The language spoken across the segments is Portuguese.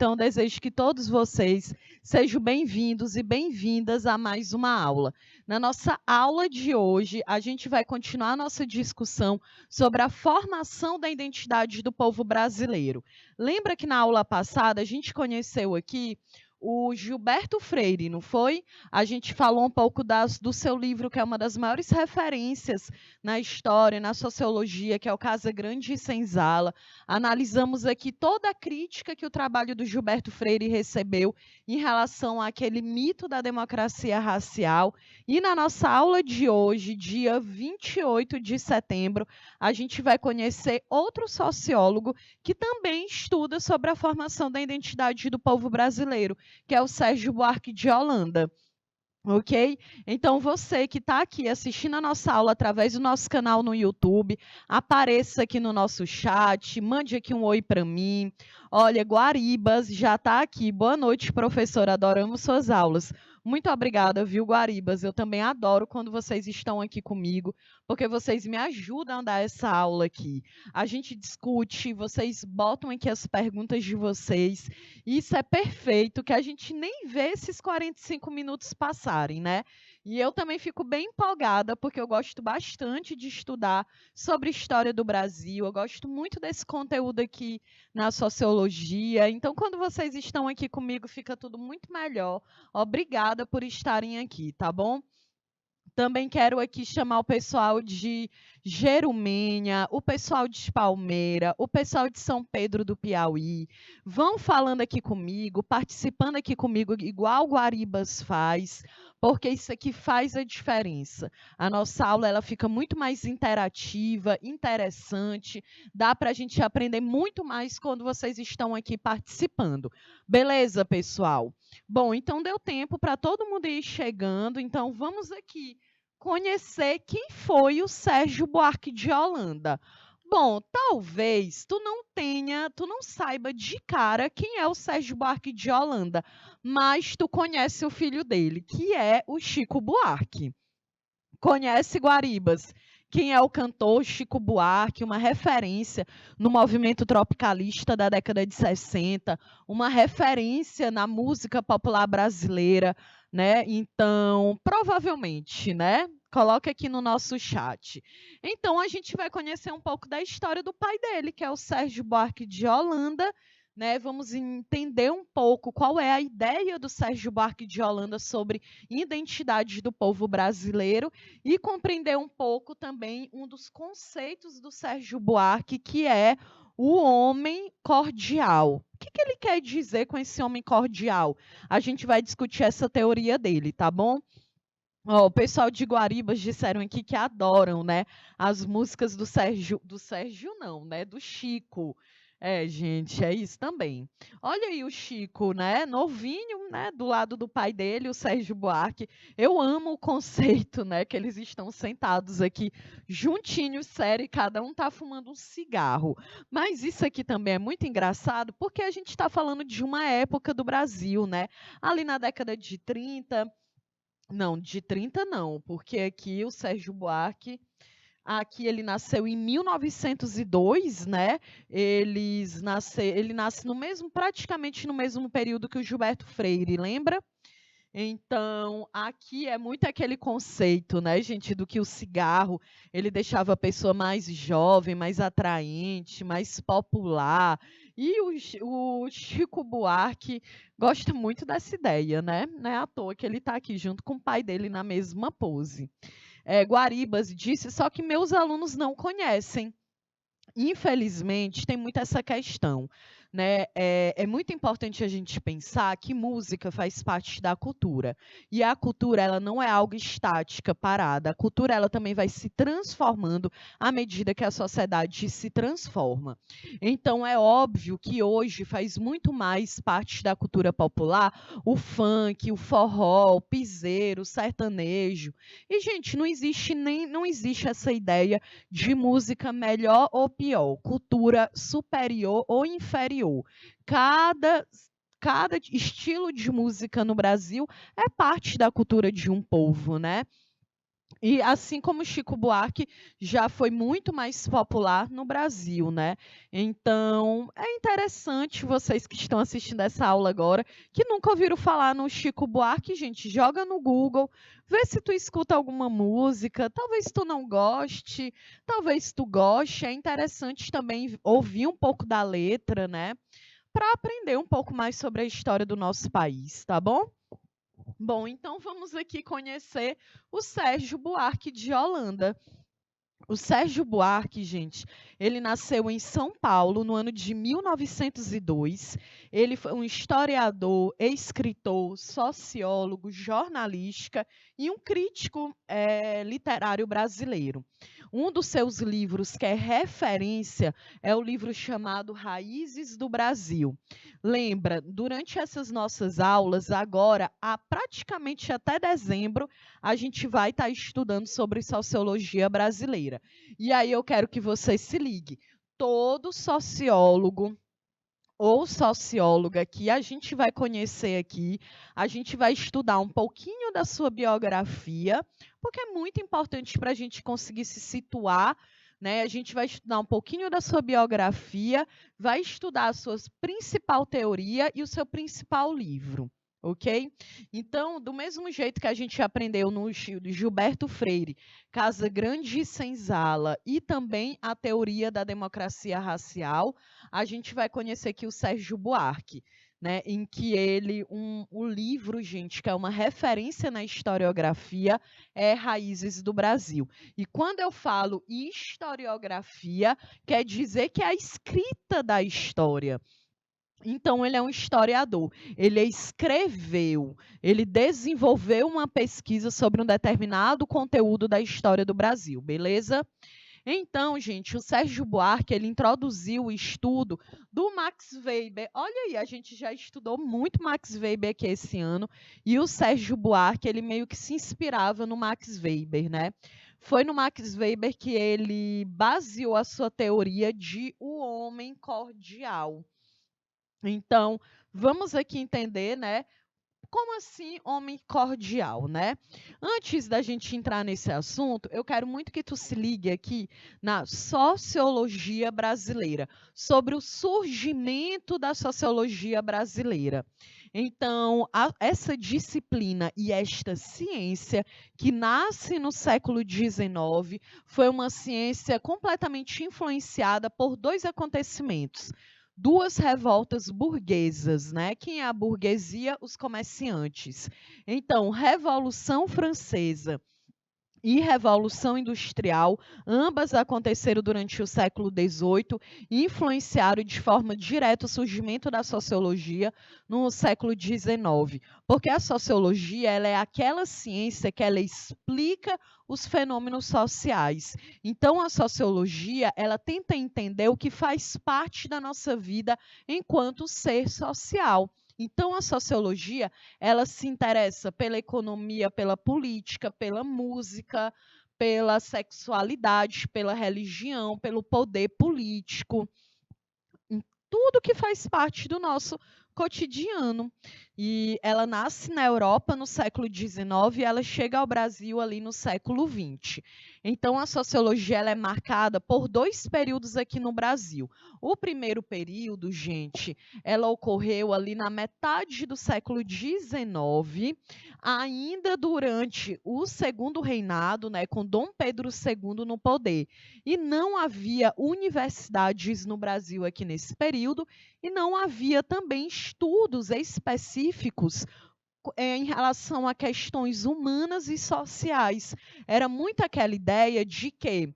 Então, desejo que todos vocês sejam bem-vindos e bem-vindas a mais uma aula. Na nossa aula de hoje, a gente vai continuar a nossa discussão sobre a formação da identidade do povo brasileiro. Lembra que na aula passada a gente conheceu aqui o Gilberto Freire, não foi? A gente falou um pouco do seu livro, que é uma das maiores referências na história, na sociologia, que é o Casa Grande e Senzala. Analisamos aqui toda a crítica que o trabalho do Gilberto Freire recebeu em relação àquele mito da democracia racial. E na nossa aula de hoje, dia 28 de setembro, a gente vai conhecer outro sociólogo que também estuda sobre a formação da identidade do povo brasileiro, que é o Sérgio Buarque de Holanda. Ok? Então, você que está aqui assistindo a nossa aula através do nosso canal no YouTube, apareça aqui no nosso chat, mande aqui um oi para mim. Olha, Guaribas já está aqui. Boa noite, professora. Adoramos suas aulas. Muito obrigada, viu, Guaribas? Eu também adoro quando vocês estão aqui comigo, porque vocês me ajudam a dar essa aula aqui. A gente discute, vocês botam aqui as perguntas de vocês. Isso é perfeito, que a gente nem vê esses 45 minutos passarem, né? E eu também fico bem empolgada, porque eu gosto bastante de estudar sobre a história do Brasil, eu gosto muito desse conteúdo aqui na sociologia. Então, quando vocês estão aqui comigo, fica tudo muito melhor. Obrigada por estarem aqui, tá bom? Também quero aqui chamar o pessoal de Jerumenha, o pessoal de Palmeira, o pessoal de São Pedro do Piauí. Vão falando aqui comigo, participando aqui comigo, igual o Guaribas faz, porque isso aqui faz a diferença. A nossa aula ela fica muito mais interativa, interessante, dá para a gente aprender muito mais quando vocês estão aqui participando. Beleza, pessoal? Bom, então deu tempo para todo mundo ir chegando, então vamos aqui conhecer quem foi o Sérgio Buarque de Holanda. Bom, talvez tu não saiba de cara quem é o Sérgio Buarque de Holanda, mas tu conhece o filho dele, que é o Chico Buarque. Conhece Guaribas? Quem é o cantor Chico Buarque, uma referência no movimento tropicalista da década de 60, uma referência na música popular brasileira, né? Então, provavelmente, né? Coloca aqui no nosso chat. Então, a gente vai conhecer um pouco da história do pai dele, que é o Sérgio Buarque de Holanda, né? Vamos entender um pouco qual é a ideia do Sérgio Buarque de Holanda sobre identidade do povo brasileiro e compreender um pouco também um dos conceitos do Sérgio Buarque, que é o homem cordial. O que ele quer dizer com esse homem cordial? A gente vai discutir essa teoria dele, tá bom? O pessoal de Guaribas disseram aqui que adoram, né, as músicas do Sérgio não, né, do Chico. É, gente, é isso também. Olha aí o Chico, né, novinho, né, do lado do pai dele, o Sérgio Buarque. Eu amo o conceito, né, que eles estão sentados aqui juntinhos, sério, e cada um tá fumando um cigarro. Mas isso aqui também é muito engraçado, porque a gente está falando de uma época do Brasil, né, ali na década de 30. Não, de 30 não, porque aqui o Sérgio Buarque, aqui ele nasceu em 1902, né? Ele nasce no mesmo, praticamente no mesmo período que o Gilberto Freire, lembra? Então, aqui é muito aquele conceito, né, gente, do que o cigarro, ele deixava a pessoa mais jovem, mais atraente, mais popular. E o Chico Buarque gosta muito dessa ideia, né? Não é à toa que ele está aqui junto com o pai dele na mesma pose. Guaribas disse, só que meus alunos não conhecem. Infelizmente, tem muito essa questão, né? É muito importante a gente pensar que música faz parte da cultura. E a cultura, ela não é algo estática, parada. A cultura, ela também vai se transformando à medida que a sociedade se transforma. Então, é óbvio que hoje faz muito mais parte da cultura popular o funk, o forró, o piseiro, o sertanejo. E, gente, não existe essa ideia de música melhor ou pior, cultura superior ou inferior. Cada estilo de música no Brasil é parte da cultura de um povo, né? E assim como Chico Buarque já foi muito mais popular no Brasil, né. Então, é interessante vocês que estão assistindo essa aula agora, que nunca ouviram falar no Chico Buarque, gente, joga no Google, vê se tu escuta alguma música, talvez tu não goste, talvez tu goste, é interessante também ouvir um pouco da letra, né, para aprender um pouco mais sobre a história do nosso país, tá bom? Bom, então vamos aqui conhecer o Sérgio Buarque de Holanda. O Sérgio Buarque, gente, ele nasceu em São Paulo no ano de 1902. Ele foi um historiador, escritor, sociólogo, jornalista e um crítico literário brasileiro. Um dos seus livros que é referência é o livro chamado Raízes do Brasil. Lembra, durante essas nossas aulas, agora, praticamente até dezembro, a gente vai estar estudando sobre sociologia brasileira. E aí eu quero que você se ligue. Todo sociólogo ou socióloga que a gente vai conhecer aqui, a gente vai estudar um pouquinho da sua biografia, porque é muito importante para a gente conseguir se situar, né? A gente vai estudar um pouquinho da sua biografia, vai estudar a sua principal teoria e o seu principal livro. Ok? Então, do mesmo jeito que a gente aprendeu no Gilberto Freire, Casa Grande e Senzala, e também a teoria da democracia racial, a gente vai conhecer aqui o Sérgio Buarque, né, em que o livro, gente, que é uma referência na historiografia, é Raízes do Brasil. E quando eu falo historiografia, quer dizer que é a escrita da história. Então, ele é um historiador. Ele escreveu, ele desenvolveu uma pesquisa sobre um determinado conteúdo da história do Brasil, beleza? Então, gente, o Sérgio Buarque, ele introduziu o estudo do Max Weber. Olha aí, a gente já estudou muito Max Weber aqui esse ano, e o Sérgio Buarque, ele meio que se inspirava no Max Weber, né? Foi no Max Weber que ele baseou a sua teoria de o homem cordial. Então, vamos aqui entender, né? Como assim homem cordial, né? Antes da gente entrar nesse assunto, eu quero muito que tu se ligue aqui na sociologia brasileira, sobre o surgimento da sociologia brasileira. Então, essa disciplina e esta ciência, que nasce no século XIX, foi uma ciência completamente influenciada por dois acontecimentos. Duas revoltas burguesas, né? Quem é a burguesia? Os comerciantes. Então, Revolução Francesa e Revolução Industrial, ambas aconteceram durante o século XVIII e influenciaram de forma direta o surgimento da sociologia no século XIX. Porque a sociologia, ela é aquela ciência que ela explica os fenômenos sociais. Então, a sociologia, ela tenta entender o que faz parte da nossa vida enquanto ser social. Então, a sociologia, ela se interessa pela economia, pela política, pela música, pela sexualidade, pela religião, pelo poder político, em tudo que faz parte do nosso cotidiano. E ela nasce na Europa no século XIX e ela chega ao Brasil ali no século XX. Então, a sociologia ela é marcada por dois períodos aqui no Brasil. O primeiro período, gente, ela ocorreu ali na metade do século XIX, ainda durante o segundo reinado, né, com Dom Pedro II no poder. E não havia universidades no Brasil aqui nesse período, e não havia também estudos específicos em relação a questões humanas e sociais. Era muito aquela ideia de que,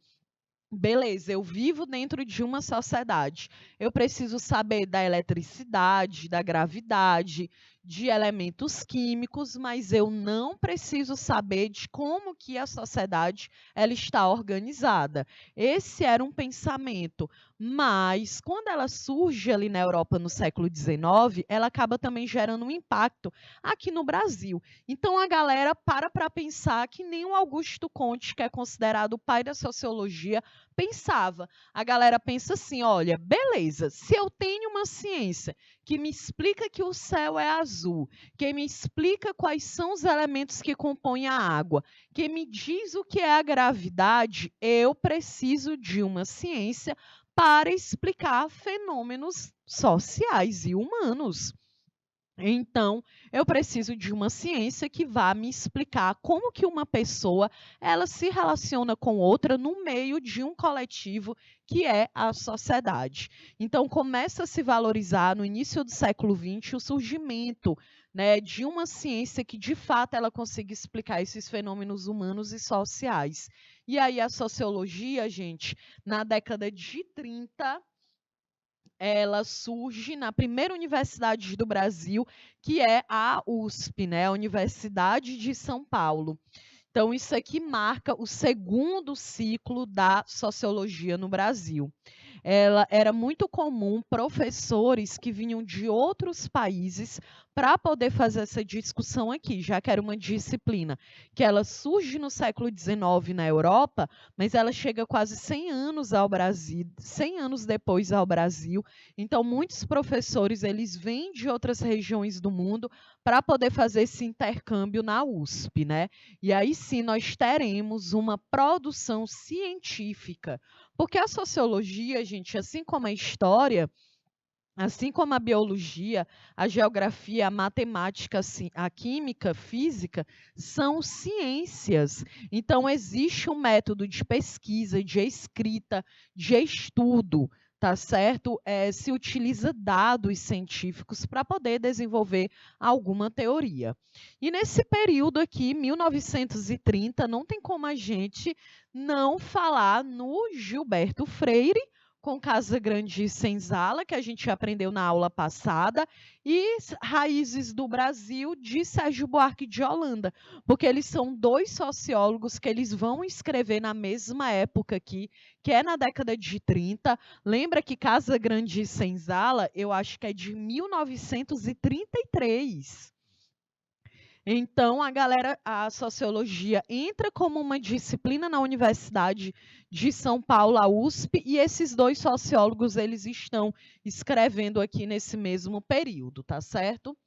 beleza, eu vivo dentro de uma sociedade. Eu preciso saber da eletricidade, da gravidade, de elementos químicos, mas eu não preciso saber de como que a sociedade ela está organizada. Esse era um pensamento, mas quando ela surge ali na Europa no século XIX, ela acaba também gerando um impacto aqui no Brasil. Então a galera para pensar que nem o Augusto Comte, que é considerado o pai da sociologia, pensava. A galera pensa assim: olha, beleza, se eu tenho uma ciência que me explica que o céu é azul, que me explica quais são os elementos que compõem a água, que me diz o que é a gravidade, eu preciso de uma ciência para explicar fenômenos sociais e humanos. Então, eu preciso de uma ciência que vá me explicar como que uma pessoa ela se relaciona com outra no meio de um coletivo que é a sociedade. Então, começa a se valorizar no início do século XX o surgimento, né, de uma ciência que de fato ela consiga explicar esses fenômenos humanos e sociais. E aí a sociologia, gente, na década de 30 ela surge na primeira universidade do Brasil, que é a USP, né, a Universidade de São Paulo. Então, isso aqui marca o segundo ciclo da sociologia no Brasil. Era muito comum professores que vinham de outros países para poder fazer essa discussão aqui, já que era uma disciplina que ela surge no século XIX na Europa, mas ela chega quase 100 anos ao Brasil, 100 anos depois ao Brasil. Então, muitos professores eles vêm de outras regiões do mundo para poder fazer esse intercâmbio na USP, né? E aí sim nós teremos uma produção científica, porque a sociologia, gente, assim como a história, assim como a biologia, a geografia, a matemática, a química, a física, são ciências. Então, existe um método de pesquisa, de escrita, de estudo, tá certo? Se utiliza dados científicos para poder desenvolver alguma teoria. E nesse período aqui, 1930, não tem como a gente não falar no Gilberto Freire, com Casa Grande e Senzala, que a gente aprendeu na aula passada, e Raízes do Brasil, de Sérgio Buarque de Holanda, porque eles são dois sociólogos que eles vão escrever na mesma época aqui, que é na década de 30. Lembra que Casa Grande e Senzala, eu acho que é de 1933. Então, a sociologia entra como uma disciplina na Universidade de São Paulo, a USP, e esses dois sociólogos, eles estão escrevendo aqui nesse mesmo período, tá certo?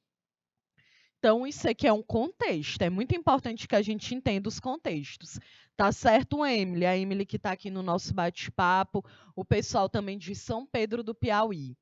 Então, isso aqui é um contexto, é muito importante que a gente entenda os contextos. Tá certo, Emily? A Emily que está aqui no nosso bate-papo, o pessoal também de São Pedro do Piauí.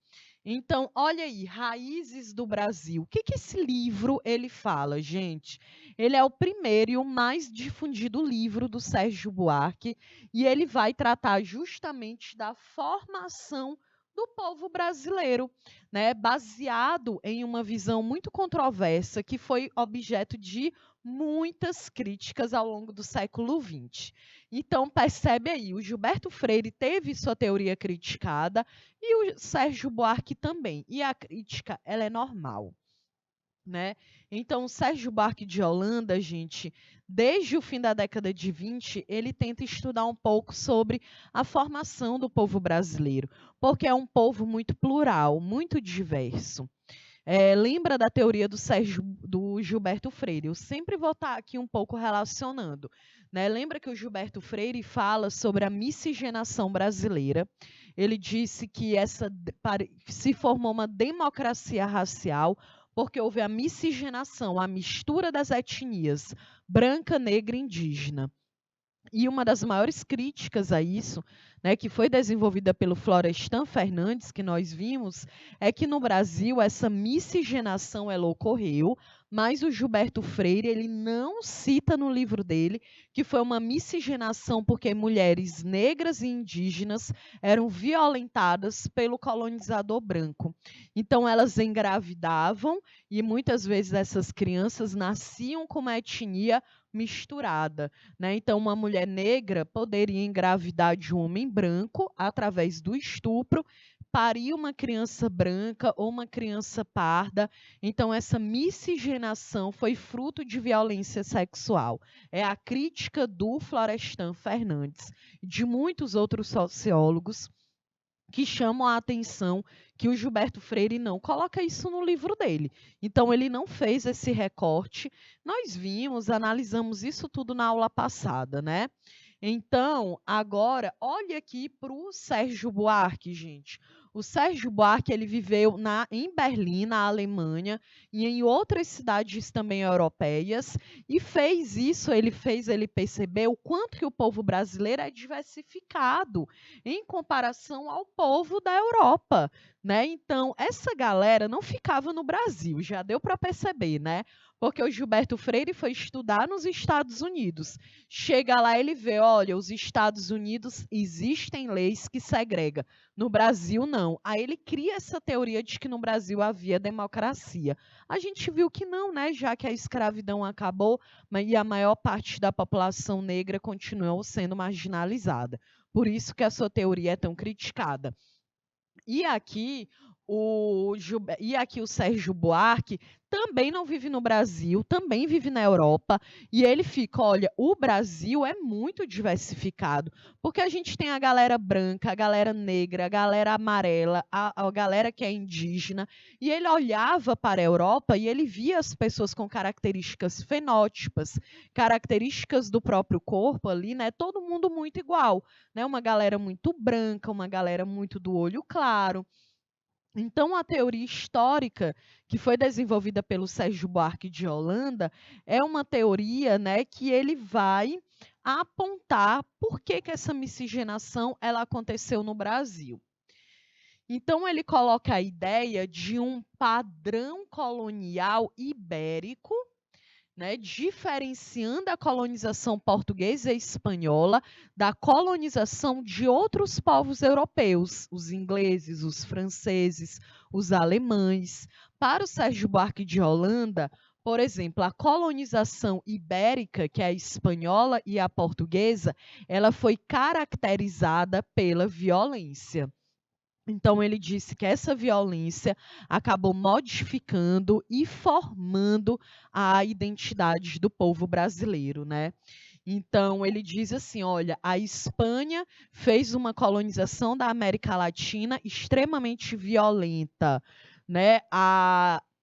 Então, olha aí, Raízes do Brasil. O que esse livro ele fala, gente? Ele é o primeiro e o mais difundido livro do Sérgio Buarque, e ele vai tratar justamente da formação do povo brasileiro, né, baseado em uma visão muito controversa que foi objeto de muitas críticas ao longo do século XX. Então, percebe aí, o Gilberto Freire teve sua teoria criticada e o Sérgio Buarque também. E a crítica, ela é normal, né? Então, o Sérgio Buarque de Holanda, gente, desde o fim da década de 20, ele tenta estudar um pouco sobre a formação do povo brasileiro, porque é um povo muito plural, muito diverso. Lembra da teoria do Gilberto Freire? Eu sempre vou estar aqui um pouco relacionando. Né? Lembra que o Gilberto Freire fala sobre a miscigenação brasileira? Ele disse que se formou uma democracia racial porque houve a miscigenação, a mistura das etnias branca, negra e indígena. E uma das maiores críticas a isso, né, que foi desenvolvida pelo Florestan Fernandes, que nós vimos, é que no Brasil essa miscigenação ela ocorreu, mas o Gilberto Freire ele não cita no livro dele que foi uma miscigenação porque mulheres negras e indígenas eram violentadas pelo colonizador branco. Então elas engravidavam e muitas vezes essas crianças nasciam com uma etnia misturada, né? Então, uma mulher negra poderia engravidar de um homem branco através do estupro, parir uma criança branca ou uma criança parda. Então, essa miscigenação foi fruto de violência sexual. É a crítica do Florestan Fernandes e de muitos outros sociólogos que chamam a atenção que o Gilberto Freire não coloca isso no livro dele. Então, ele não fez esse recorte. Nós vimos, analisamos isso tudo na aula passada, né? Então, agora, olha aqui para o Sérgio Buarque, gente. O Sérgio Buarque ele viveu em Berlim, na Alemanha, e em outras cidades também europeias, e fez isso, ele perceber o quanto que o povo brasileiro é diversificado em comparação ao povo da Europa, né? Então, essa galera não ficava no Brasil, já deu para perceber, né? Porque o Gilberto Freire foi estudar nos Estados Unidos. Chega lá, ele vê, olha, os Estados Unidos existem leis que segregam. No Brasil, não. Aí ele cria essa teoria de que no Brasil havia democracia. A gente viu que não, né? Já que a escravidão acabou e a maior parte da população negra continuou sendo marginalizada. Por isso que a sua teoria é tão criticada. E aqui o Sérgio Buarque também não vive no Brasil, também vive na Europa, e ele fica, olha, o Brasil é muito diversificado, porque a gente tem a galera branca, a galera negra, a galera amarela, a galera que é indígena, e ele olhava para a Europa e ele via as pessoas com características fenótipas, características do próprio corpo ali, né? Todo mundo muito igual, né? Uma galera muito branca, uma galera muito do olho claro. Então, a teoria histórica que foi desenvolvida pelo Sérgio Buarque de Holanda é uma teoria, né, que ele vai apontar por que essa miscigenação ela aconteceu no Brasil. Então, ele coloca a ideia de um padrão colonial ibérico, né, diferenciando a colonização portuguesa e espanhola da colonização de outros povos europeus, os ingleses, os franceses, os alemães. Para o Sérgio Buarque de Holanda, por exemplo, a colonização ibérica, que é a espanhola e a portuguesa, ela foi caracterizada pela violência. Então, ele disse que essa violência acabou modificando e formando a identidade do povo brasileiro, né? Então, ele diz assim: olha, a Espanha fez uma colonização da América Latina extremamente violenta, né?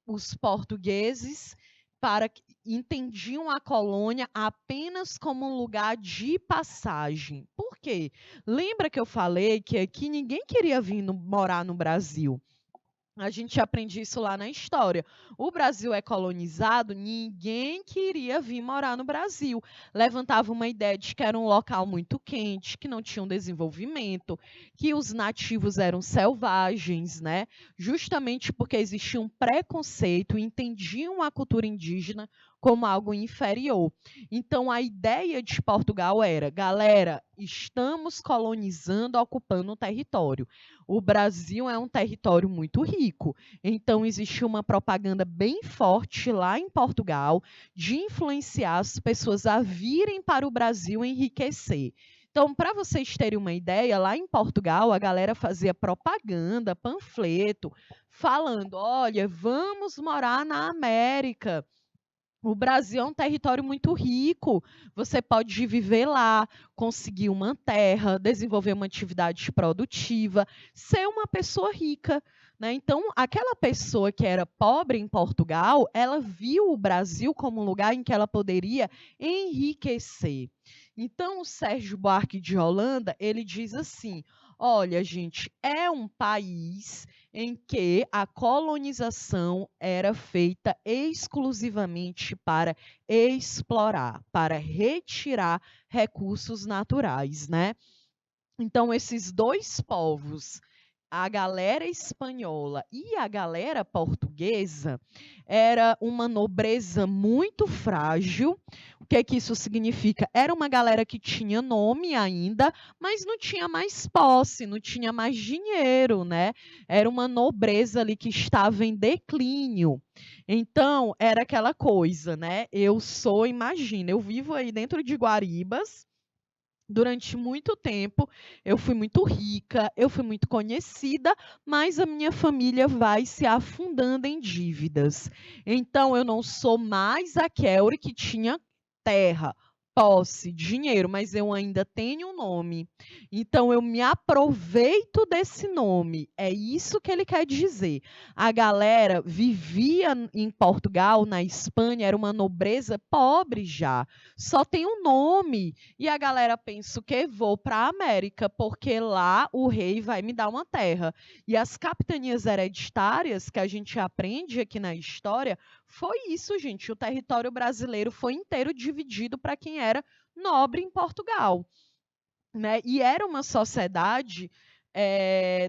Os portugueses entendiam a colônia apenas como um lugar de passagem. Por quê? Lembra que eu falei que aqui ninguém queria vir morar no Brasil? A gente aprende isso lá na história. O Brasil é colonizado, ninguém queria vir morar no Brasil. Levantava uma ideia de que era um local muito quente, que não tinha um desenvolvimento, que os nativos eram selvagens, né? Justamente porque existia um preconceito, entendiam a cultura indígena como algo inferior. Então, a ideia de Portugal era, galera, estamos colonizando, ocupando o território. O Brasil é um território muito rico, então existe uma propaganda bem forte lá em Portugal de influenciar as pessoas a virem para o Brasil enriquecer. Então, para vocês terem uma ideia, lá em Portugal a galera fazia propaganda, panfleto, falando: olha, vamos morar na América. O Brasil é um território muito rico. Você pode viver lá, conseguir uma terra, desenvolver uma atividade produtiva, ser uma pessoa rica, né? Então, aquela pessoa que era pobre em Portugal, ela viu o Brasil como um lugar em que ela poderia enriquecer. Então, o Sérgio Buarque de Holanda, ele diz assim: olha, gente, é um país em que a colonização era feita exclusivamente para explorar, para retirar recursos naturais, né? Então, esses dois povos, a galera espanhola e a galera portuguesa, era uma nobreza muito frágil. O que é que isso significa? Era uma galera que tinha nome ainda, mas não tinha mais posse, não tinha mais dinheiro, né? Era uma nobreza ali que estava em declínio. Então, era aquela coisa, né? Imagina, eu vivo aí dentro de Guaribas. Durante muito tempo, eu fui muito rica, eu fui muito conhecida, mas a minha família vai se afundando em dívidas. Então, eu não sou mais a Kelly que tinha terra, posse, dinheiro, mas eu ainda tenho um nome. Então eu me aproveito desse nome. É isso que ele quer dizer. A galera vivia em Portugal, na Espanha, era uma nobreza pobre já. Só tem um nome. E a galera pensa o quê? Vou para a América, porque lá o rei vai me dar uma terra. E as capitanias hereditárias que a gente aprende aqui na história foi isso, gente. O território brasileiro foi inteiro dividido para quem era nobre em Portugal, né? E era uma sociedade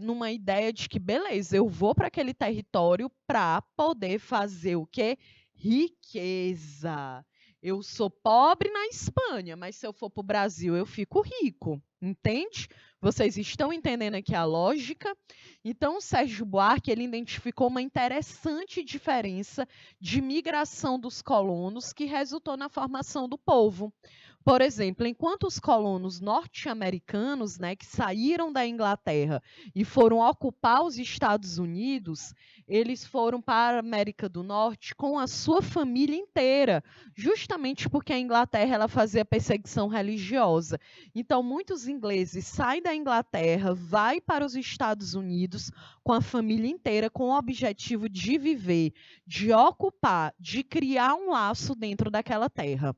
numa ideia de que, beleza, eu vou para aquele território para poder fazer o quê? Riqueza. Eu sou pobre na Espanha, mas se eu for para o Brasil, eu fico rico. Entende? Vocês estão entendendo aqui a lógica? Então, o Sérgio Buarque ele identificou uma interessante diferença de migração dos colonos que resultou na formação do povo. Por exemplo, enquanto os colonos norte-americanos, né, que saíram da Inglaterra e foram ocupar os Estados Unidos, eles foram para a América do Norte com a sua família inteira, justamente porque a Inglaterra ela fazia perseguição religiosa. Então, muitos ingleses saem da Inglaterra, vai para os Estados Unidos com a família inteira, com o objetivo de viver, de ocupar, de criar um laço dentro daquela terra.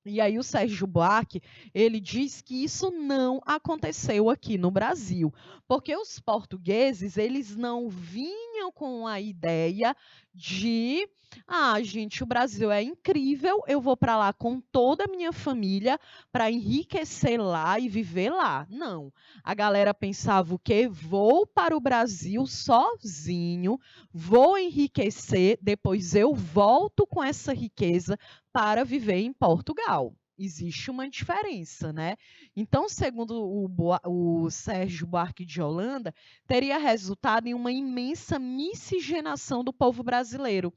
E aí o Sérgio Buarque, ele diz que isso não aconteceu aqui no Brasil, porque os portugueses, eles não vinham com a ideia de, gente, o Brasil é incrível, eu vou para lá com toda a minha família para enriquecer lá e viver lá. Não. A galera pensava o quê? Vou para o Brasil sozinho, vou enriquecer, depois eu volto com essa riqueza para viver em Portugal. Existe uma diferença, né? Então, segundo o Sérgio Buarque de Holanda, teria resultado em uma imensa miscigenação do povo brasileiro,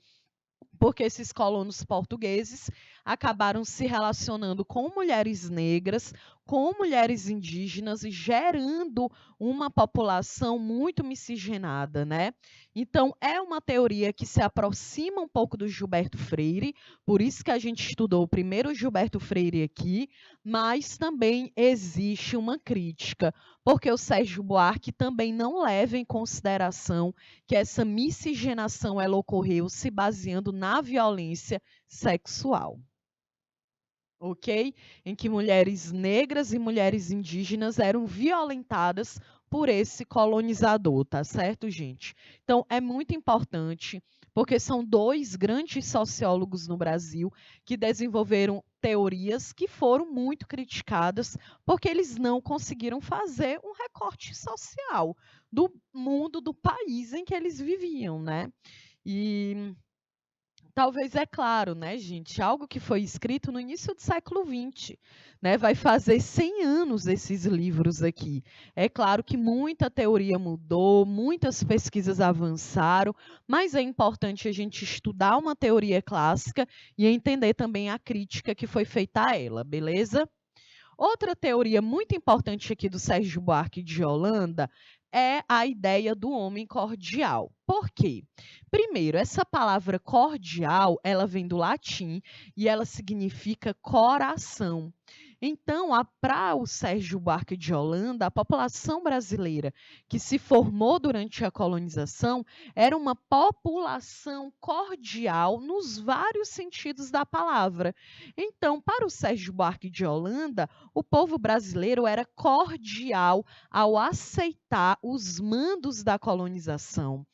porque esses colonos portugueses acabaram se relacionando com mulheres negras, com mulheres indígenas e gerando uma população muito miscigenada, né? Então, é uma teoria que se aproxima um pouco do Gilberto Freire, por isso que a gente estudou o primeiro Gilberto Freire aqui, mas também existe uma crítica, porque o Sérgio Buarque também não leva em consideração que essa miscigenação ela ocorreu se baseando na violência sexual. Ok? Em que mulheres negras e mulheres indígenas eram violentadas por esse colonizador, tá certo, gente? Então, é muito importante, porque são dois grandes sociólogos no Brasil que desenvolveram teorias que foram muito criticadas, porque eles não conseguiram fazer um recorte social do mundo, do país em que eles viviam, né? E talvez, é claro, né, gente, algo que foi escrito no início do século XX, né, vai fazer 100 anos esses livros aqui. É claro que muita teoria mudou, muitas pesquisas avançaram, mas é importante a gente estudar uma teoria clássica e entender também a crítica que foi feita a ela, beleza? Outra teoria muito importante aqui do Sérgio Buarque de Holanda é a ideia do homem cordial. Por quê? Primeiro, essa palavra cordial, ela vem do latim e ela significa coração. Então, para o Sérgio Buarque de Holanda, a população brasileira que se formou durante a colonização era uma população cordial nos vários sentidos da palavra. Então, para o Sérgio Buarque de Holanda, o povo brasileiro era cordial ao aceitar os mandos da colonização.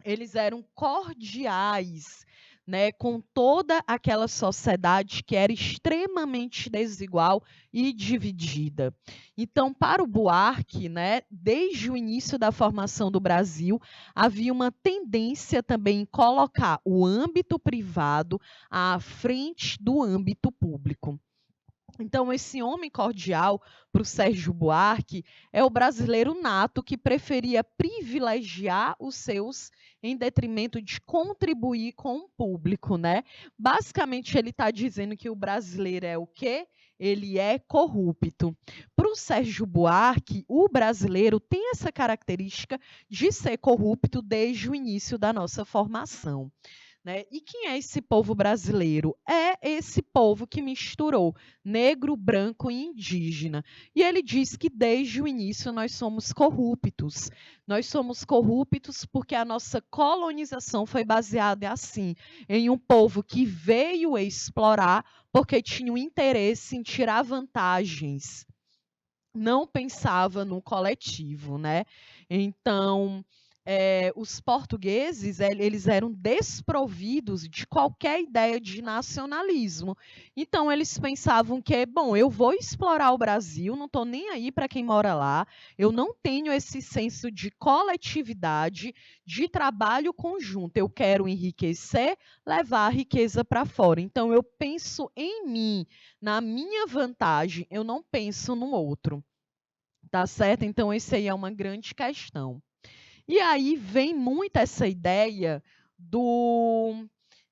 Eles eram cordiais, né, com toda aquela sociedade que era extremamente desigual e dividida. Então, para o Buarque, né, desde o início da formação do Brasil, havia uma tendência também em colocar o âmbito privado à frente do âmbito público. Então, esse homem cordial, para o Sérgio Buarque, é o brasileiro nato que preferia privilegiar os seus em detrimento de contribuir com o público, né? Basicamente, ele está dizendo que o brasileiro é o quê? Ele é corrupto. Para o Sérgio Buarque, o brasileiro tem essa característica de ser corrupto desde o início da nossa formação. né? E quem é esse povo brasileiro? É esse povo que misturou negro, branco e indígena. E ele diz que desde o início nós somos corruptos. Nós somos corruptos porque a nossa colonização foi baseada assim, em um povo que veio explorar porque tinha um interesse em tirar vantagens, não pensava no coletivo, né? Então, os portugueses, eles eram desprovidos de qualquer ideia de nacionalismo. Então, eles pensavam que, bom, eu vou explorar o Brasil, não estou nem aí para quem mora lá, eu não tenho esse senso de coletividade, de trabalho conjunto, eu quero enriquecer, levar a riqueza para fora. Então, eu penso em mim, na minha vantagem, eu não penso no outro. Tá certo? Então, esse aí é uma grande questão. E aí vem muito essa ideia do.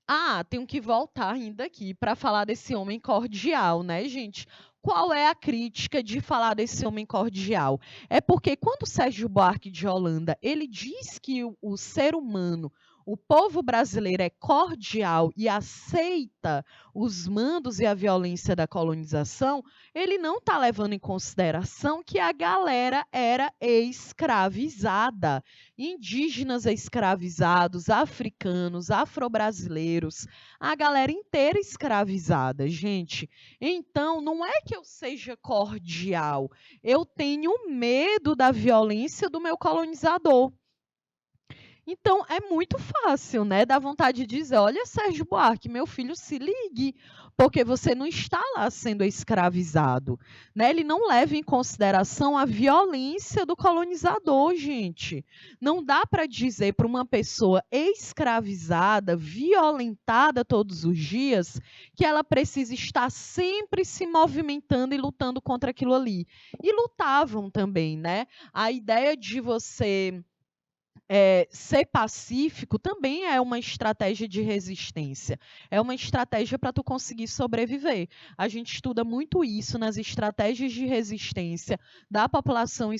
Ah, tenho que voltar ainda aqui para falar desse homem cordial, né, gente? Qual é a crítica de falar desse homem cordial? É porque quando Sérgio Buarque de Holanda, ele diz que o ser humano, o povo brasileiro é cordial e aceita os mandos e a violência da colonização, ele não está levando em consideração que a galera era escravizada. Indígenas escravizados, africanos, afro-brasileiros, a galera inteira escravizada, gente. Então, não é que eu seja cordial, eu tenho medo da violência do meu colonizador. Então, é muito fácil, né? Dá vontade de dizer: olha, Sérgio Buarque, meu filho, se ligue, porque você não está lá sendo escravizado, né? Ele não leva em consideração a violência do colonizador, gente. Não dá para dizer para uma pessoa escravizada, violentada todos os dias, que ela precisa estar sempre se movimentando e lutando contra aquilo ali. E lutavam também, né? A ideia de você ser pacífico também é uma estratégia de resistência. É uma estratégia para tu conseguir sobreviver. A gente estuda muito isso nas estratégias de resistência da população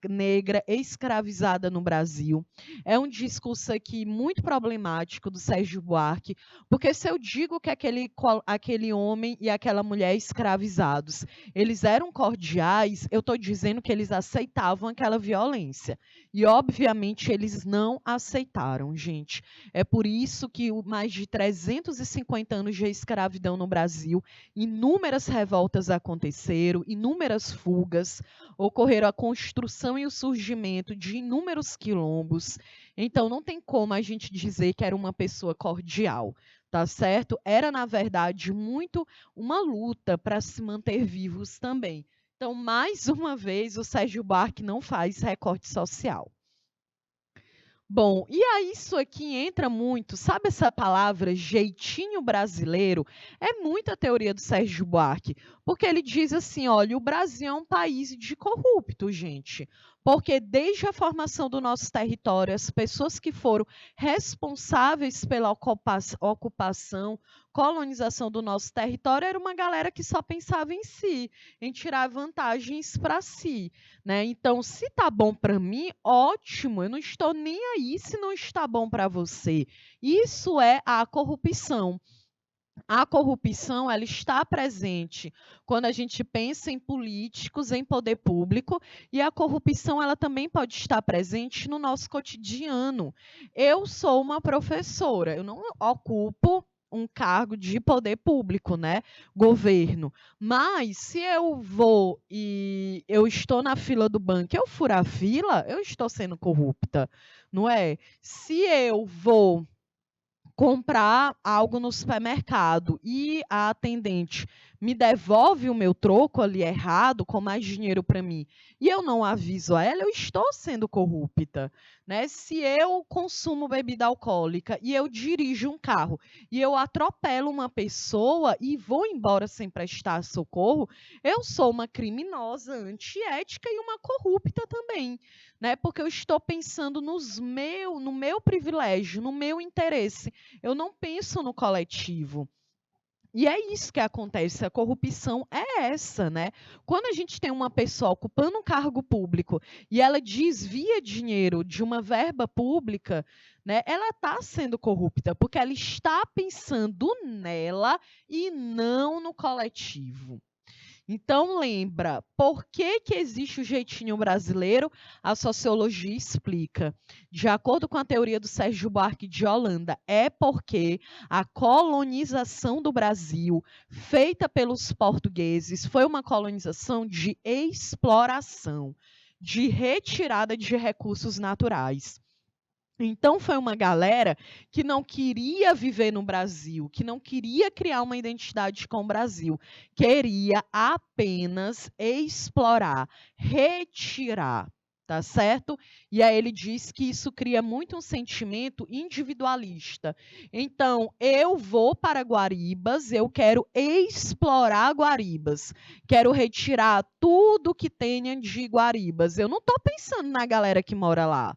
negra escravizada no Brasil. É um discurso aqui muito problemático do Sérgio Buarque, porque se eu digo que aquele homem e aquela mulher escravizados, eles eram cordiais, eu estou dizendo que eles aceitavam aquela violência. E, obviamente, eles não aceitaram, gente. É por isso que mais de 350 anos de escravidão no Brasil, inúmeras revoltas aconteceram, inúmeras fugas, ocorreram a construção e o surgimento de inúmeros quilombos. Então, não tem como a gente dizer que era uma pessoa cordial, tá certo? Era, na verdade, muito uma luta para se manter vivos também. Então, mais uma vez, o Sérgio Buarque não faz recorte social. Bom, e aí isso aqui entra muito, sabe essa palavra jeitinho brasileiro? É muita teoria do Sérgio Buarque, porque ele diz assim, olha, o Brasil é um país de corrupto, gente. Porque desde a formação do nosso território, as pessoas que foram responsáveis pela ocupação, colonização do nosso território, era uma galera que só pensava em si, em tirar vantagens para si, né? Então, se tá bom para mim, ótimo, eu não estou nem aí se não está bom para você. Isso é a corrupção. A corrupção, ela está presente quando a gente pensa em políticos, em poder público, e a corrupção, ela também pode estar presente no nosso cotidiano. Eu sou uma professora, eu não ocupo um cargo de poder público, né? Governo. Mas se eu vou e eu estou na fila do banco, eu furar a fila, eu estou sendo corrupta, não é? Se eu vou comprar algo no supermercado e a atendente me devolve o meu troco ali errado, com mais dinheiro para mim, e eu não aviso a ela, eu estou sendo corrupta, né? Se eu consumo bebida alcoólica e eu dirijo um carro e eu atropelo uma pessoa e vou embora sem prestar socorro, eu sou uma criminosa, antiética e uma corrupta também, né? Porque eu estou pensando no meu privilégio, no meu interesse. Eu não penso no coletivo. E é isso que acontece. A corrupção é é essa, né? Quando a gente tem uma pessoa ocupando um cargo público e ela desvia dinheiro de uma verba pública, né, ela está sendo corrupta, porque ela está pensando nela e não no coletivo. Então, lembra, por que que existe o jeitinho brasileiro? A sociologia explica. De acordo com a teoria do Sérgio Buarque de Holanda, é porque a colonização do Brasil, feita pelos portugueses, foi uma colonização de exploração, de retirada de recursos naturais. Então, foi uma galera que não queria viver no Brasil, que não queria criar uma identidade com o Brasil, queria apenas explorar, retirar, tá certo? E aí ele diz que isso cria muito um sentimento individualista. Então, eu vou para Guaribas, eu quero explorar Guaribas, quero retirar tudo que tenha de Guaribas. Eu não estou pensando na galera que mora lá.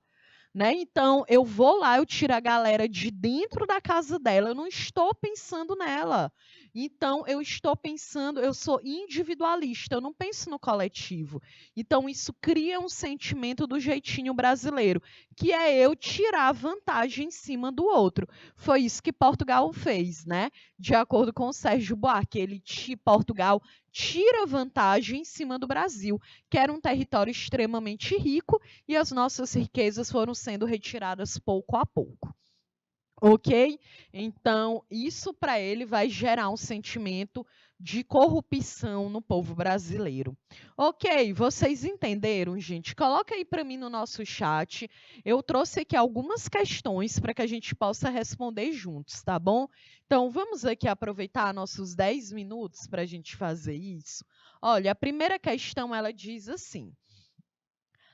Né? Então, eu vou lá, eu tiro a galera de dentro da casa dela, eu não estou pensando nela. Então, eu estou pensando, eu sou individualista, eu não penso no coletivo. Então, isso cria um sentimento do jeitinho brasileiro, que é eu tirar vantagem em cima do outro. Foi isso que Portugal fez, né? De acordo com o Sérgio Buarque, Portugal tira vantagem em cima do Brasil, que era um território extremamente rico, e as nossas riquezas foram sendo retiradas pouco a pouco. Ok? Então, isso para ele vai gerar um sentimento de corrupção no povo brasileiro. Ok, vocês entenderam, gente? Coloca aí para mim no nosso chat. Eu trouxe aqui algumas questões para que a gente possa responder juntos, tá bom? Então, vamos aqui aproveitar nossos 10 minutos para a gente fazer isso. Olha, a primeira questão, ela diz assim: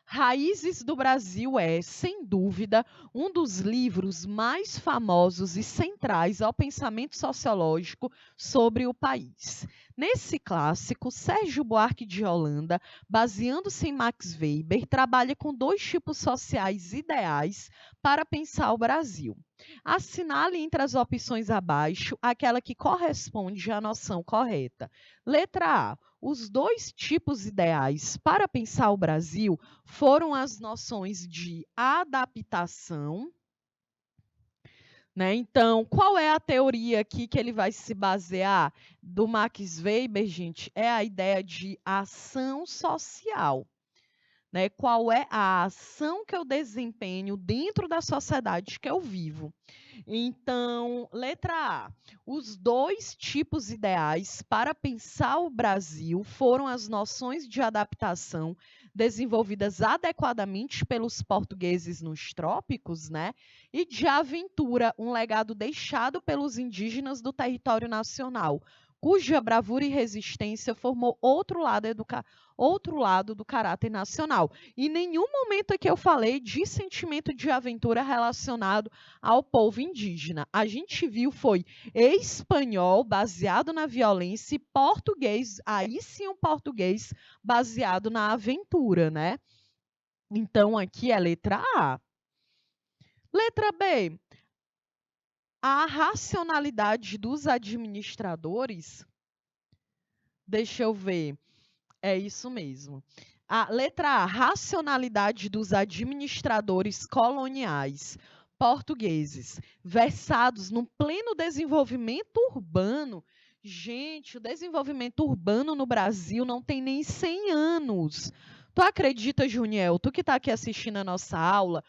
Raízes do Brasil é, sem dúvida, um dos livros mais famosos e centrais ao pensamento sociológico sobre o país. Nesse clássico, Sérgio Buarque de Holanda, baseando-se em Max Weber, trabalha com dois tipos sociais ideais para pensar o Brasil. Assinale entre as opções abaixo aquela que corresponde à noção correta. Letra A. Os dois tipos ideais para pensar o Brasil foram as noções de adaptação, né? Então, qual é a teoria aqui que ele vai se basear do Max Weber, gente? É a ideia de ação social. Né? Qual é a ação que eu desempenho dentro da sociedade que eu vivo? Então, letra A. Os dois tipos ideais para pensar o Brasil foram as noções de adaptação desenvolvidas adequadamente pelos portugueses nos trópicos, né? E de aventura, um legado deixado pelos indígenas do território nacional, cuja bravura e resistência formou outro lado do caráter nacional. Em nenhum momento aqui eu falei de sentimento de aventura relacionado ao povo indígena. A gente viu foi espanhol baseado na violência e português, aí sim um português baseado na aventura, né? Então aqui é letra A. Letra B. A racionalidade dos administradores, deixa eu ver, é isso mesmo. A letra A, racionalidade dos administradores coloniais portugueses, versados no pleno desenvolvimento urbano. Gente, o desenvolvimento urbano no Brasil não tem nem 100 anos. Tu acredita, Juniel, tu que está aqui assistindo a nossa aula,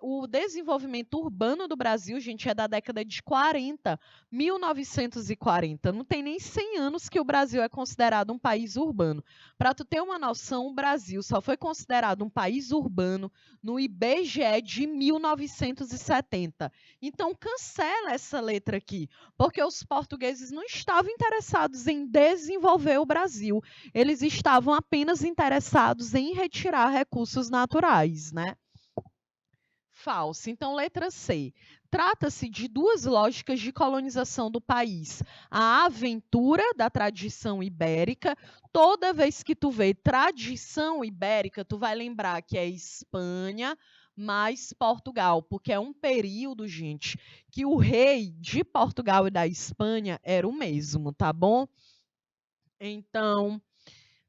o desenvolvimento urbano do Brasil, gente, é da década de 40, 1940. Não tem nem 100 anos que o Brasil é considerado um país urbano. Para tu ter uma noção, o Brasil só foi considerado um país urbano no IBGE de 1970. Então, cancela essa letra aqui, porque os portugueses não estavam interessados em desenvolver o Brasil. Eles estavam apenas interessados em retirar recursos naturais, né? Falso. Então, letra C. Trata-se de duas lógicas de colonização do país. A aventura da tradição ibérica. Toda vez que tu vê tradição ibérica, tu vai lembrar que é Espanha mais Portugal, porque é um período, gente, que o rei de Portugal e da Espanha era o mesmo, tá bom? Então,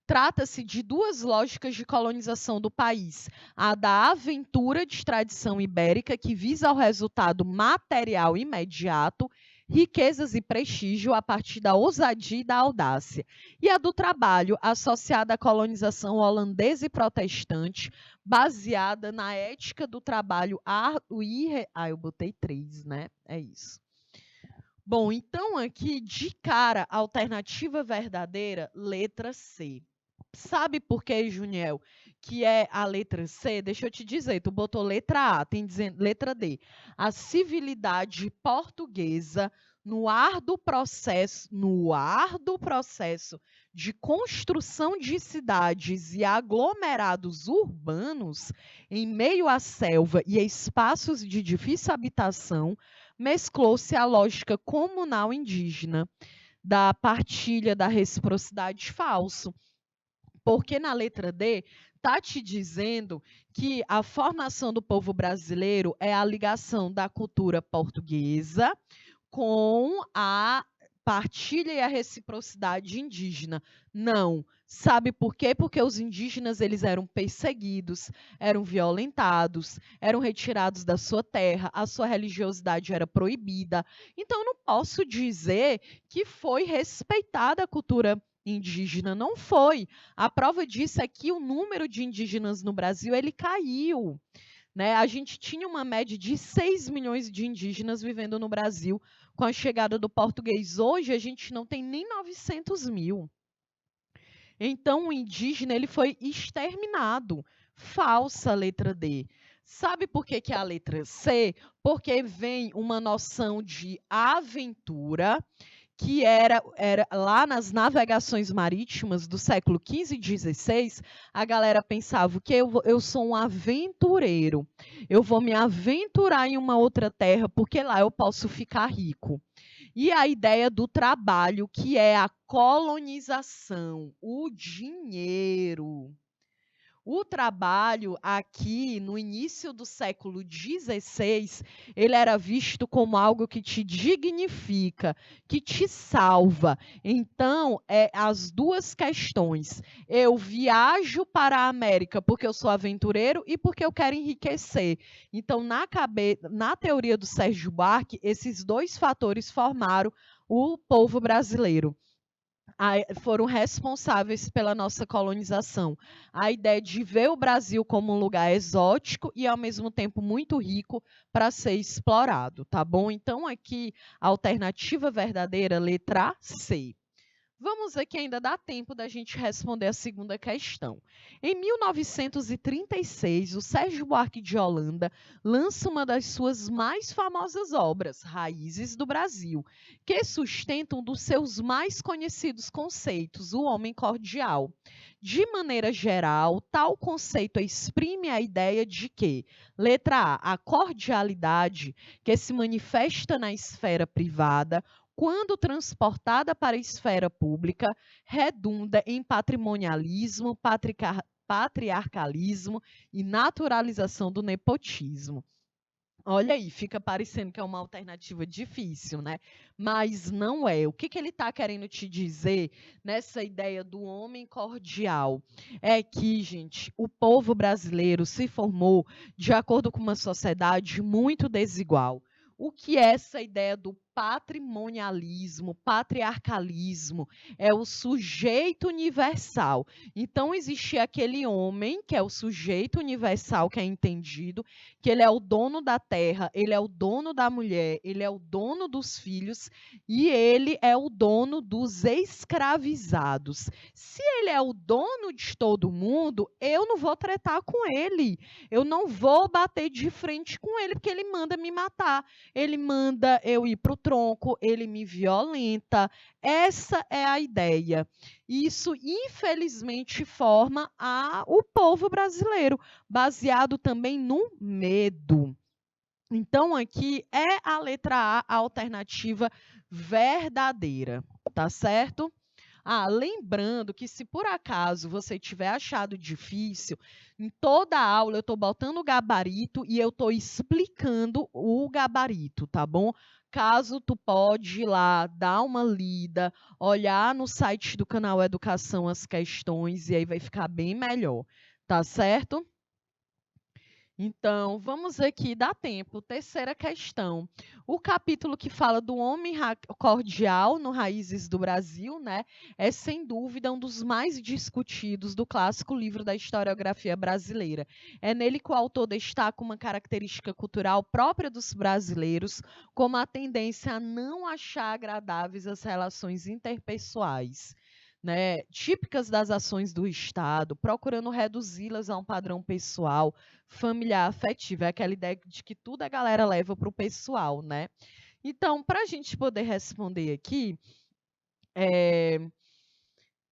trata-se de duas lógicas de colonização do país: a da aventura de tradição ibérica, que visa o resultado material imediato, riquezas e prestígio a partir da ousadia e da audácia, e a do trabalho, associada à colonização holandesa e protestante, baseada na ética do trabalho árduo e... eu botei 3, né? É isso. Bom, então aqui, de cara, alternativa verdadeira, letra C. Sabe por que, Juniel, que é a letra C? Deixa eu te dizer, tu botou letra A, tem dizendo letra D. A civilidade portuguesa, no árduo processo de construção de cidades e aglomerados urbanos, em meio à selva e a espaços de difícil habitação, mesclou-se a lógica comunal indígena da partilha da reciprocidade falso. Porque na letra D está te dizendo que a formação do povo brasileiro é a ligação da cultura portuguesa com a partilha e a reciprocidade indígena. Não. Sabe por quê? Porque os indígenas eles eram perseguidos, eram violentados, eram retirados da sua terra, a sua religiosidade era proibida. Então, não posso dizer que foi respeitada a cultura indígena, não foi. A prova disso é que o número de indígenas no Brasil ele caiu. Né? A gente tinha uma média de 6 milhões de indígenas vivendo no Brasil com a chegada do português. Hoje a gente não tem nem 900 mil. Então o indígena ele foi exterminado. Falsa letra D. Sabe por que, que é a letra C? Porque vem uma noção de aventura que era lá nas navegações marítimas do século XV e XVI, a galera pensava que eu sou um aventureiro, eu vou me aventurar em uma outra terra, porque lá eu posso ficar rico. E a ideia do trabalho, que é a colonização, o dinheiro. O trabalho aqui, no início do século XVI, ele era visto como algo que te dignifica, que te salva. Então, as duas questões. Eu viajo para a América porque eu sou aventureiro e porque eu quero enriquecer. Então, na teoria do Sérgio Buarque, esses dois fatores formaram o povo brasileiro. Foram responsáveis pela nossa colonização. A ideia de ver o Brasil como um lugar exótico e, ao mesmo tempo, muito rico para ser explorado, tá bom? Então, aqui, a alternativa verdadeira, letra C. Vamos ver que ainda dá tempo da gente responder a segunda questão. Em 1936, o Sérgio Buarque de Holanda lança uma das suas mais famosas obras, Raízes do Brasil, que sustenta um dos seus mais conhecidos conceitos, o homem cordial. De maneira geral, tal conceito exprime a ideia de que, letra A, a cordialidade que se manifesta na esfera privada, quando transportada para a esfera pública, redunda em patrimonialismo, patriarcalismo e naturalização do nepotismo. Olha aí, fica parecendo que é uma alternativa difícil, né? Mas não é. O que ele está querendo te dizer nessa ideia do homem cordial? É que, gente, o povo brasileiro se formou de acordo com uma sociedade muito desigual. O que é essa ideia do patrimonialismo, patriarcalismo? É o sujeito universal. Então, existia aquele homem, que é o sujeito universal, que é entendido, que ele é o dono da terra, ele é o dono da mulher, ele é o dono dos filhos e ele é o dono dos escravizados. Se ele é o dono de todo mundo, eu não vou tretar com ele. Eu não vou bater de frente com ele, porque ele manda me matar. Ele manda eu ir para o tronco, ele me violenta. Essa é a ideia. Isso, infelizmente, forma o povo brasileiro, baseado também no medo. Então, aqui é a letra A, a alternativa verdadeira, tá certo? Lembrando que se por acaso você tiver achado difícil, em toda a aula eu estou botando o gabarito e eu estou explicando o gabarito, tá bom? Caso tu pode ir lá, dar uma lida, olhar no site do canal Educação as questões, e aí vai ficar bem melhor, tá certo? Então, vamos aqui, dá tempo. Terceira questão. O capítulo que fala do homem cordial no Raízes do Brasil, né, é sem dúvida um dos mais discutidos do clássico livro da historiografia brasileira. É nele que o autor destaca uma característica cultural própria dos brasileiros, como a tendência a não achar agradáveis as relações interpessoais, né, típicas das ações do Estado, procurando reduzi-las a um padrão pessoal, familiar, afetivo. É aquela ideia de que tudo a galera leva para o pessoal, né? Então, para a gente poder responder aqui,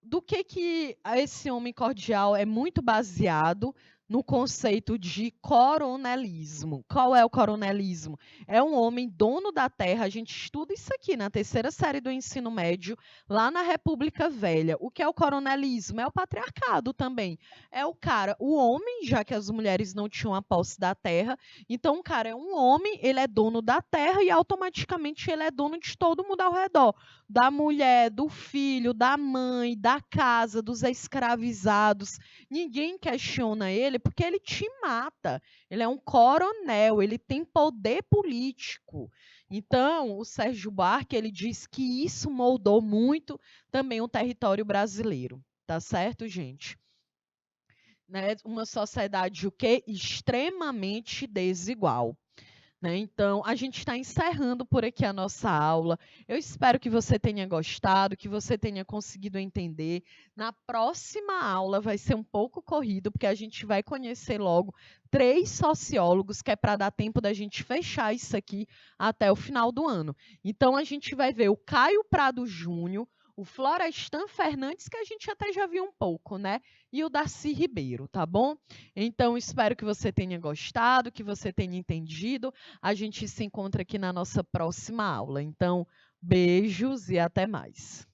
do que esse homem cordial é muito baseado no conceito de coronelismo. Qual é o coronelismo? É um homem dono da terra. A gente estuda isso aqui na terceira série do ensino médio, lá na República Velha. O que é o coronelismo? É o patriarcado também. É o cara, o homem, já que as mulheres não tinham a posse da terra, então o cara é um homem, ele é dono da terra e automaticamente ele é dono de todo mundo ao redor, da mulher, do filho, da mãe, da casa, dos escravizados. Ninguém questiona ele porque ele te mata. Ele é um coronel, ele tem poder político. Então, o Sérgio Buarque, ele diz que isso moldou muito também o território brasileiro. Tá certo, gente? Né? Uma sociedade o quê? Extremamente desigual. Né? Então, a gente está encerrando por aqui a nossa aula. Eu espero que você tenha gostado, que você tenha conseguido entender. Na próxima aula vai ser um pouco corrido, porque a gente vai conhecer logo 3 sociólogos, que é para dar tempo da gente fechar isso aqui até o final do ano. Então, a gente vai ver o Caio Prado Júnior, o Florestan Fernandes, que a gente até já viu um pouco, né? E o Darcy Ribeiro, tá bom? Então, espero que você tenha gostado, que você tenha entendido. A gente se encontra aqui na nossa próxima aula. Então, beijos e até mais.